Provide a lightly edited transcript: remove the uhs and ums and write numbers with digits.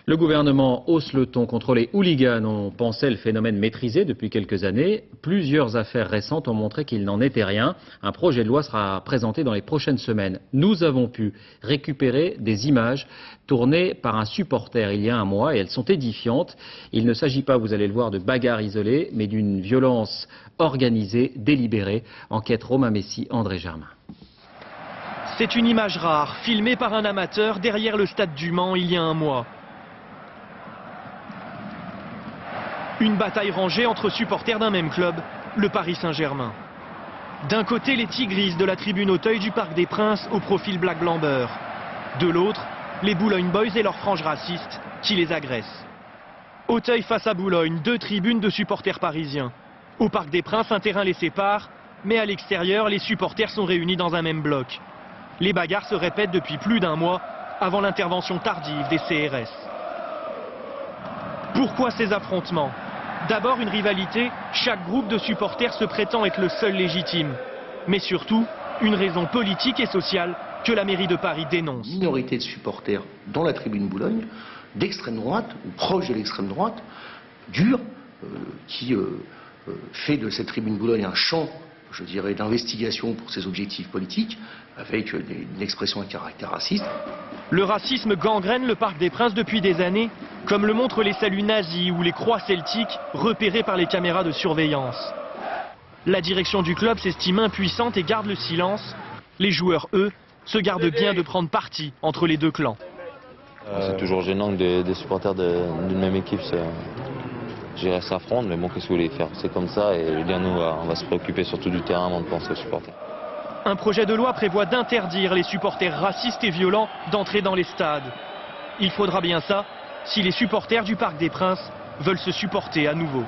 Le gouvernement hausse le ton contre les hooligans. On pensait le phénomène maîtrisé depuis quelques années. Plusieurs affaires récentes ont montré qu'il n'en était rien. Un projet de loi sera présenté dans les prochaines semaines. Nous avons pu récupérer des images tournées par un supporter il y a un mois et elles sont édifiantes. Il ne s'agit pas, vous allez le voir, de bagarres isolées, mais d'une violence organisée, délibérée. Enquête Romain Messi, André Germain. C'est une image rare, filmée par un amateur derrière le stade du Mans il y a un mois. Une bataille rangée entre supporters d'un même club, le Paris Saint-Germain. D'un côté, les tigrisses de la tribune Auteuil du Parc des Princes au profil Black Blamber. De l'autre, les Boulogne Boys et leurs franges racistes qui les agressent. Auteuil face à Boulogne, deux tribunes de supporters parisiens. Au Parc des Princes, un terrain les sépare, mais à l'extérieur, les supporters sont réunis dans un même bloc. Les bagarres se répètent depuis plus d'un mois, avant l'intervention tardive des CRS. Pourquoi ces affrontements ? D'abord une rivalité, chaque groupe de supporters se prétend être le seul légitime. Mais surtout, une raison politique et sociale que la mairie de Paris dénonce. Une minorité de supporters dans la tribune Boulogne, d'extrême droite ou proche de l'extrême droite, dure, qui fait de cette tribune Boulogne un champ, je dirais, d'investigation pour ses objectifs politiques, avec une expression à caractère raciste. Le racisme gangrène le Parc des Princes depuis des années, comme le montrent les saluts nazis ou les croix celtiques repérées par les caméras de surveillance. La direction du club s'estime impuissante et garde le silence. Les joueurs, eux, se gardent bien de prendre parti entre les deux clans. C'est toujours gênant que des supporters d'une même équipe s'affrontent, mais bon, qu'est-ce que vous voulez faire? C'est comme ça, et bien nous, on va se préoccuper surtout du terrain avant de penser aux supporters. Un projet de loi prévoit d'interdire les supporters racistes et violents d'entrer dans les stades. Il faudra bien ça si les supporters du Parc des Princes veulent se supporter à nouveau.